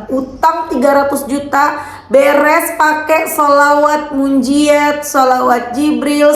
Utang 300 juta beres pakai sholawat munjiat, sholawat Jibril.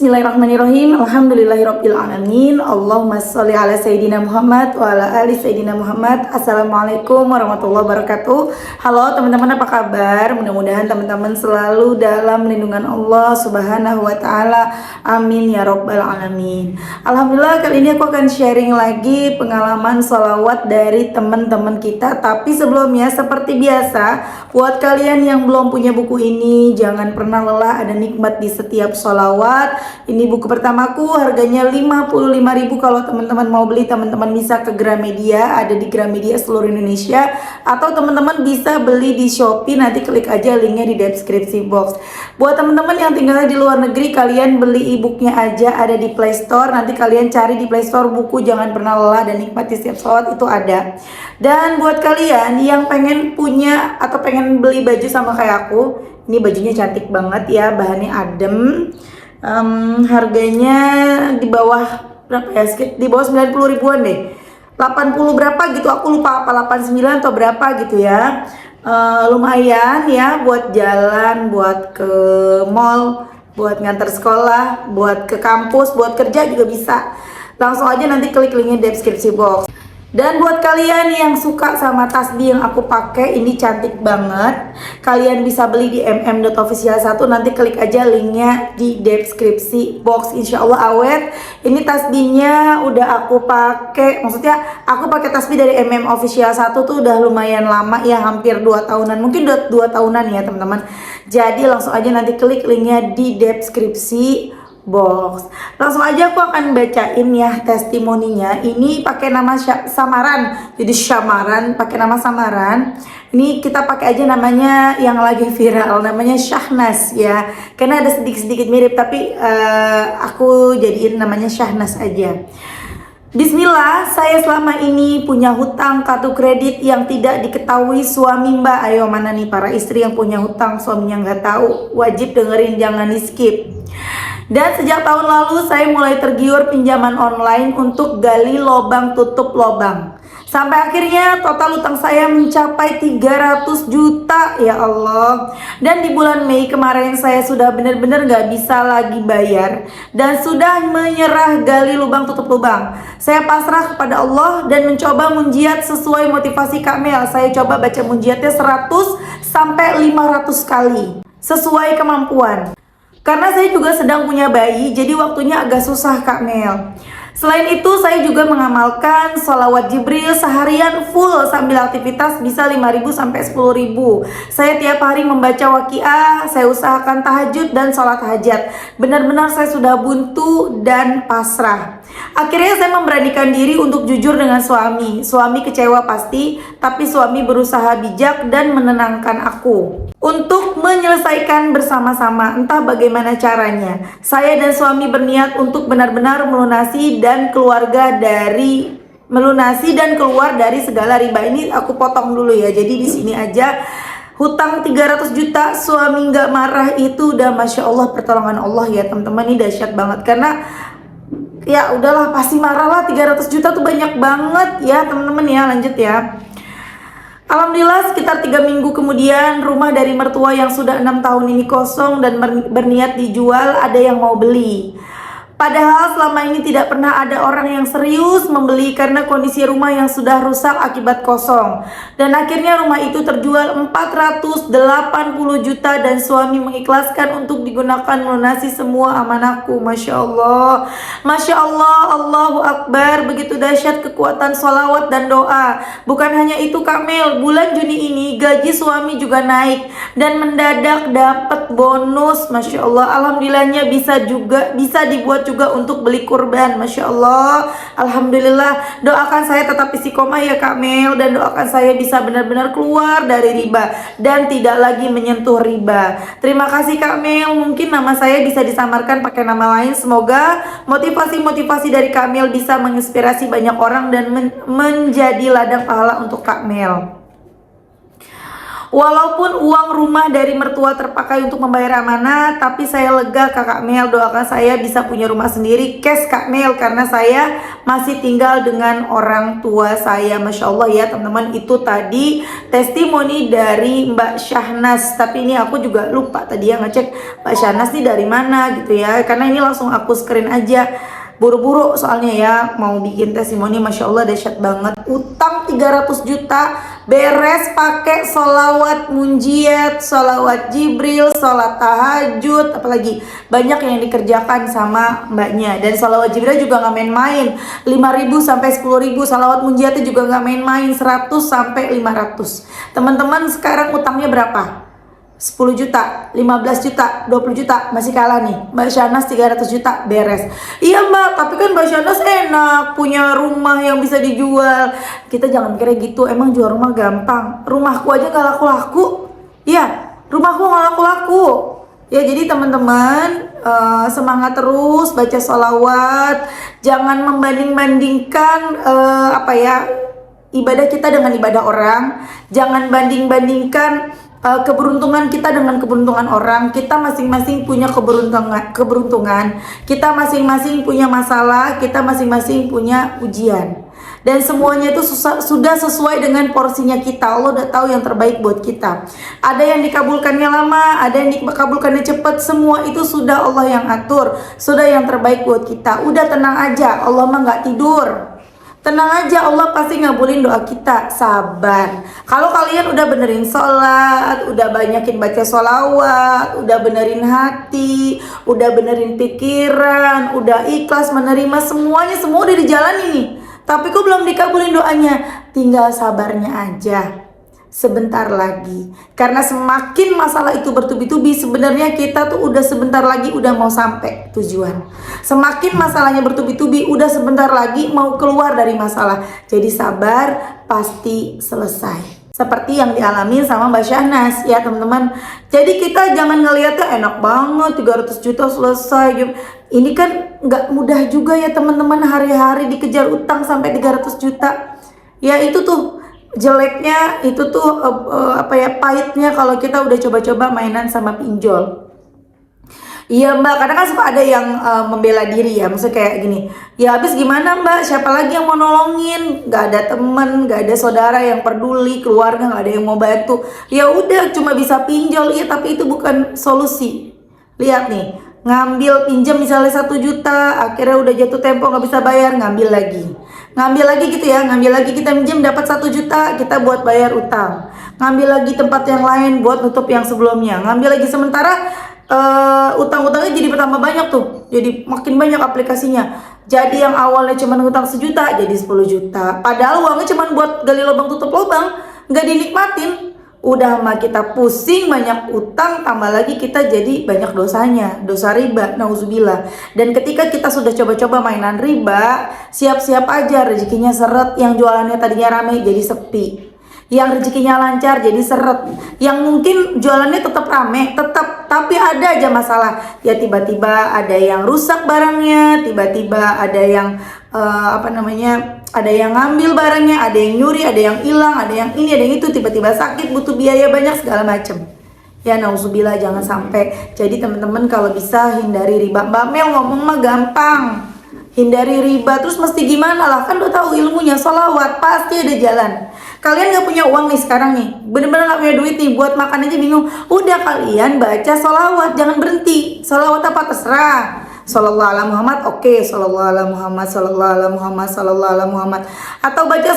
Bismillahirrahmanirrahim. Alhamdulillahirabbil alamin. Allahumma sholli ala sayidina Muhammad wa ala ali sayidina Muhammad. Assalamualaikum warahmatullahi wabarakatuh. Halo teman-teman, apa kabar? Mudah-mudahan teman-teman selalu dalam lindungan Allah Subhanahu wa taala. Amin ya rabbal alamin. Alhamdulillah, kali ini aku akan sharing lagi pengalaman sholawat dari teman-teman kita. Tapi sebelumnya, seperti biasa, buat kalian yang belum punya buku ini, jangan pernah lelah, ada nikmat di setiap sholawat. Ini buku pertamaku, harganya 55.000. Kalau teman-teman mau beli, teman-teman bisa ke Gramedia, ada di Gramedia seluruh Indonesia, atau teman-teman bisa beli di Shopee, nanti klik aja linknya di deskripsi box. Buat teman-teman yang tinggal di luar negeri, kalian beli e-booknya aja, ada di Play Store. Nanti kalian cari di Play Store buku Jangan Pernah Lelah dan Nikmati Setiap Sholawat, itu ada. Dan buat kalian yang pengen punya atau pengen beli baju sama kayak aku, ini bajunya cantik banget ya, bahannya adem. Harganya di bawah berapa ya, di bawah 90 ribuan deh, 80 berapa gitu, aku lupa apa, 89 atau berapa gitu ya. Lumayan ya buat jalan, buat ke mall, buat nganter sekolah, buat ke kampus, buat kerja juga bisa. Langsung aja nanti klik linknya di deskripsi box. Dan buat kalian yang suka sama tasbih yang aku pakai, ini cantik banget. Kalian bisa beli di mm.official1, nanti klik aja linknya di deskripsi box. Insya Allah awet. Ini tasbihnya udah aku pakai, maksudnya aku pakai tasbih dari official1 tuh udah lumayan lama ya, hampir 2 tahunan, mungkin 2 tahunan ya teman-teman. Jadi langsung aja nanti klik linknya di deskripsi box. Langsung aja aku akan bacain ya testimoninya. Ini pakai nama samaran, jadi Syamaran, pakai nama samaran. Ini kita pakai aja namanya yang lagi viral, namanya Syahnas ya, karena ada sedikit mirip, tapi aku jadiin namanya Syahnas aja. Bismillah, saya selama ini punya hutang kartu kredit yang tidak diketahui suami mbak. Ayo, mana nih para istri yang punya hutang suaminya nggak tahu? Wajib dengerin, jangan di skip. Dan sejak tahun lalu saya mulai tergiur pinjaman online untuk gali lobang tutup lobang. Sampai akhirnya total utang saya mencapai 300 juta, ya Allah. Dan di bulan Mei kemarin saya sudah benar-benar gak bisa lagi bayar dan sudah menyerah gali lubang tutup lubang. Saya pasrah kepada Allah dan mencoba munjiat sesuai motivasi Kak Mel. Saya coba baca munjiatnya 100 sampai 500 kali sesuai kemampuan. Karena saya juga sedang punya bayi, jadi waktunya agak susah Kak Mel. Selain itu saya juga mengamalkan sholawat Jibril seharian full sambil aktivitas, bisa 5.000 sampai 10.000. Saya tiap hari membaca waqiah, saya usahakan tahajud dan sholat hajat. Benar-benar saya sudah buntu dan pasrah. Akhirnya saya memberanikan diri untuk jujur dengan suami. Suami kecewa pasti, tapi suami berusaha bijak dan menenangkan aku untuk menyelesaikan bersama-sama. Entah bagaimana caranya, saya dan suami berniat untuk benar-benar melunasi dan keluar dari segala riba. Ini aku potong dulu ya. Jadi di sini aja hutang 300 juta suami nggak marah itu udah Masya Allah, pertolongan Allah ya teman-teman. Ini dahsyat banget, karena ya udahlah pasti marah lah, 300 juta tuh banyak banget ya teman-teman ya. Lanjut ya. Alhamdulillah sekitar 3 minggu kemudian rumah dari mertua yang sudah 6 tahun ini kosong dan berniat dijual, ada yang mau beli. Padahal selama ini tidak pernah ada orang yang serius membeli karena kondisi rumah yang sudah rusak akibat kosong. Dan akhirnya rumah itu terjual 480 juta dan suami mengikhlaskan untuk digunakan melunasi semua amanahku. Masya Allah, Masya Allah, Allahu Akbar. Begitu dahsyat kekuatan sholawat dan doa. Bukan hanya itu Kak Mel, bulan Juni ini gaji suami juga naik dan mendadak dapat bonus. Masya Allah, alhamdulillahnya bisa dibuat juga untuk beli kurban. Masya Allah, alhamdulillah. Doakan saya tetap istiqomah ya Kak Mel, dan doakan saya bisa benar-benar keluar dari riba dan tidak lagi menyentuh riba. Terima kasih Kak Mel. Mungkin nama saya bisa disamarkan pakai nama lain. Semoga motivasi-motivasi dari Kak Mel bisa menginspirasi banyak orang dan menjadi ladang pahala untuk Kak Mel. Walaupun uang rumah dari mertua terpakai untuk membayar amanah, tapi saya lega Kakak Mel, doakan saya bisa punya rumah sendiri cash Kak Mel, karena saya masih tinggal dengan orang tua saya. Masya Allah ya teman-teman, itu tadi testimoni dari Mbak Syahnas. Tapi ini aku juga lupa tadi ya ngecek Mbak Syahnas nih dari mana gitu ya, karena ini langsung aku screen aja buru-buru soalnya ya mau bikin testimoni. Masya Allah dahsyat banget, utang 300 juta beres pakai sholawat munjiat, sholawat Jibril, sholat tahajud, apalagi banyak yang dikerjakan sama mbaknya. Dan sholawat Jibril juga nggak main-main, 5.000 sampai 10.000, sholawat munjiatnya juga nggak main-main, 100 sampai 500. Teman-teman sekarang utangnya berapa? 10 juta, 15 juta, 20 juta, masih kalah nih. Mbak Syahnas 300 juta beres. Iya Mbak, tapi kan Mbak Syahnas enak, punya rumah yang bisa dijual. Kita jangan mikirnya gitu, emang jual rumah gampang. Rumahku aja gak laku-laku. Iya, rumahku gak laku-laku. Ya jadi teman-teman semangat terus baca sholawat. Jangan membanding-bandingkan ibadah kita dengan ibadah orang. Jangan banding-bandingkan keberuntungan kita dengan keberuntungan orang. Kita masing-masing punya keberuntungan. Kita masing-masing punya masalah. Kita masing-masing punya ujian. Dan semuanya itu sudah sesuai dengan porsinya kita. Allah udah tahu yang terbaik buat kita. Ada yang dikabulkannya lama, ada yang dikabulkannya cepat. Semua itu sudah Allah yang atur. Sudah yang terbaik buat kita. Udah tenang aja, Allah mah gak tidur. Tenang aja, Allah pasti ngabulin doa kita. Sabar. Kalau kalian udah benerin sholat, udah banyakin baca sholawat, udah benerin hati, udah benerin pikiran, udah ikhlas menerima semuanya, semua udah dijalanin nih, tapi kok belum dikabulin doanya, tinggal sabarnya aja. Sebentar lagi, karena semakin masalah itu bertubi-tubi, sebenarnya kita tuh udah sebentar lagi udah mau sampai tujuan. Semakin masalahnya bertubi-tubi, udah sebentar lagi mau keluar dari masalah. Jadi sabar, pasti selesai. Seperti yang dialami sama Mbak Syahnas ya teman-teman. Jadi kita jangan ngeliatnya enak banget 300 juta selesai. Ini kan nggak mudah juga ya teman-teman, hari-hari dikejar utang sampai 300 juta. Ya itu tuh jeleknya, itu tuh pahitnya kalau kita udah coba-coba mainan sama pinjol. Iya Mbak, kadang kan suka ada yang membela diri ya, maksudnya kayak gini, ya habis gimana Mbak, siapa lagi yang mau nolongin, gak ada temen, gak ada saudara yang peduli, keluarga gak ada yang mau bantu, ya udah cuma bisa pinjol. Iya tapi itu bukan solusi. Lihat nih, ngambil pinjam misalnya 1 juta, akhirnya udah jatuh tempo gak bisa bayar, ngambil lagi gitu ya, ngambil lagi, kita minjem dapat 1 juta, kita buat bayar utang, ngambil lagi tempat yang lain buat nutup yang sebelumnya, ngambil lagi, sementara utang-utangnya jadi bertambah banyak tuh, jadi makin banyak aplikasinya. Jadi yang awalnya cuma ngutang 1 juta jadi 10 juta, padahal uangnya cuma buat gali lubang tutup lubang, nggak dinikmatin. Udah mah kita pusing banyak utang, tambah lagi kita jadi banyak dosanya, dosa riba, nauzubillah. Dan ketika kita sudah coba-coba mainan riba, siap-siap aja rezekinya seret. Yang jualannya tadinya rame jadi sepi, yang rezekinya lancar jadi seret, yang mungkin jualannya tetap rame, tapi ada aja masalah. Ya tiba-tiba ada yang rusak barangnya, tiba-tiba ada yang ada yang ngambil barangnya, ada yang nyuri, ada yang hilang, ada yang ini, ada yang itu, tiba-tiba sakit, butuh biaya banyak segala macam. Ya nauzubillah, jangan sampai. Jadi teman-teman kalau bisa hindari riba. Mbak Mel ngomong mah gampang, hindari riba, terus mesti gimana lah, kan udah tahu ilmunya, sholawat pasti ada jalan. Kalian gak punya uang nih sekarang nih, bener-bener gak punya duit nih, buat makan aja bingung, udah kalian baca sholawat, jangan berhenti. Sholawat apa terserah, Sallallahu ala Muhammad, oke, Sallallahu ala Muhammad, Sallallahu ala Muhammad, Sallallahu ala Muhammad. Atau baca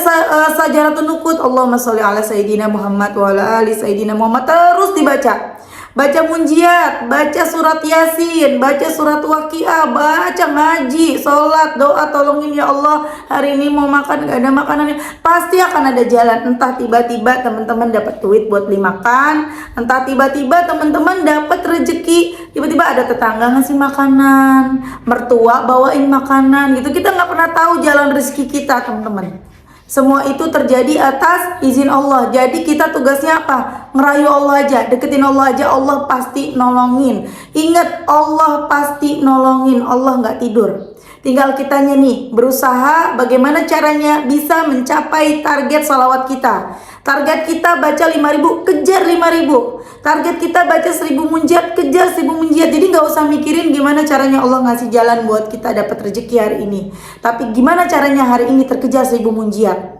sajaratun nukut, Allahumma sholli ala Sayyidina Muhammad wa ala ali Sayyidina Muhammad. Terus dibaca, baca munjiat, baca surat Yasin, baca surat Waqiah, baca ngaji, sholat, doa, tolongin ya Allah, hari ini mau makan gak ada makanannya. Pasti akan ada jalan. Entah tiba-tiba teman-teman dapat duit buat beli makan, entah tiba-tiba teman-teman dapat rezeki, tiba-tiba ada tetangga ngasih makanan, mertua bawain makanan gitu. Kita nggak pernah tahu jalan rezeki kita teman-teman. Semua itu terjadi atas izin Allah. Jadi kita tugasnya apa? Ngerayu Allah aja, deketin Allah aja, Allah pasti nolongin. Ingat, Allah pasti nolongin, Allah nggak tidur. Tinggal kitanya nih berusaha bagaimana caranya bisa mencapai target salawat kita. Target kita baca 5.000, kejar 5.000. Target kita baca 1.000 munjiat, kejar 1.000 munjiat. Jadi nggak usah mikirin gimana caranya Allah ngasih jalan buat kita dapat rezeki hari ini. Tapi gimana caranya hari ini terkejar 1.000 munjiat.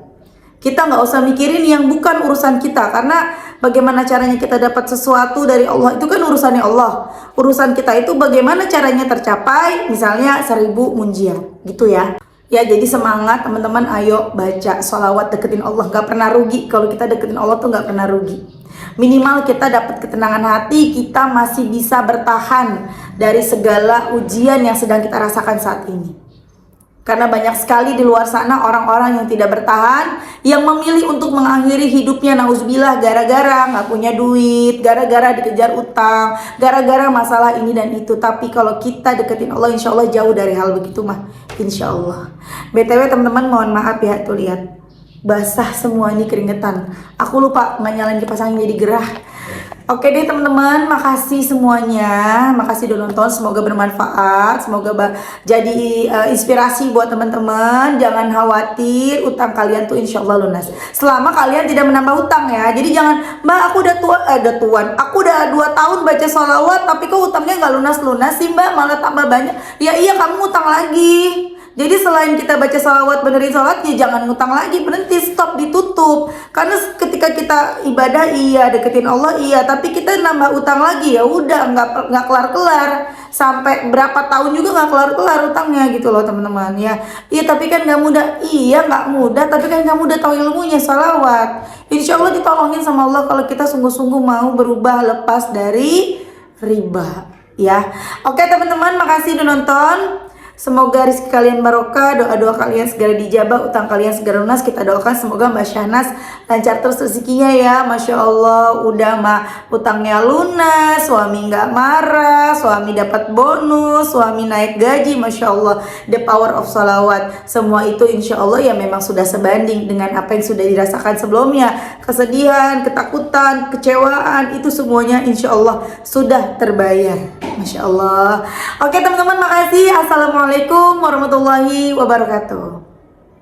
Kita nggak usah mikirin yang bukan urusan kita. Karena bagaimana caranya kita dapat sesuatu dari Allah itu kan urusannya Allah. Urusan kita itu bagaimana caranya tercapai, misalnya 1.000 munjiat gitu ya. Ya jadi semangat teman-teman, ayo baca sholawat, deketin Allah. Gak pernah rugi, kalau kita deketin Allah tuh gak pernah rugi. Minimal kita dapat ketenangan hati, kita masih bisa bertahan dari segala ujian yang sedang kita rasakan saat ini. Karena banyak sekali di luar sana orang-orang yang tidak bertahan, yang memilih untuk mengakhiri hidupnya nauzubillah gara-gara nggak punya duit, gara-gara dikejar utang, gara-gara masalah ini dan itu. Tapi kalau kita deketin Allah, insya Allah jauh dari hal begitu mah, insya Allah. BTW teman-teman, mohon maaf ya, tuh lihat basah semua ini keringetan. Aku lupa nggak nyalain kipas angin jadi gerah. Oke deh teman-teman, makasih semuanya, makasih udah nonton, semoga bermanfaat, semoga jadi inspirasi buat teman-teman. Jangan khawatir, utang kalian tuh insya Allah lunas selama kalian tidak menambah utang ya. Jadi jangan, mbak aku udah aku udah 2 tahun baca sholawat tapi kok utangnya nggak lunas-lunas sih mbak, malah tambah banyak. Ya iya, kamu utang lagi. Jadi selain kita baca salawat, benerin sholat, ya jangan ngutang lagi, berhenti, stop, ditutup. Karena ketika kita ibadah iya, deketin Allah iya, tapi kita nambah utang lagi, ya udah nggak kelar-kelar. Sampai berapa tahun juga nggak kelar-kelar utangnya gitu loh teman-teman ya. Iya tapi kan nggak mudah, iya nggak mudah, tapi kan kamu udah tahu ilmunya salawat. Insya Allah ditolongin sama Allah kalau kita sungguh-sungguh mau berubah, lepas dari riba ya. Oke teman-teman, makasih udah nonton. Semoga rezeki kalian barokah, doa-doa kalian segera dijabah, utang kalian segera lunas. Kita doakan semoga Mbak Syahnas lancar terus rezekinya ya. Masya Allah, udah mah utangnya lunas, suami nggak marah, suami dapat bonus, suami naik gaji. Masya Allah, the power of salawat. Semua itu insya Allah ya memang sudah sebanding dengan apa yang sudah dirasakan sebelumnya. Kesedihan, ketakutan, kecewaan, itu semuanya insya Allah sudah terbayar. Masya Allah. Oke teman-teman, makasih. Assalamualaikum warahmatullahi wabarakatuh.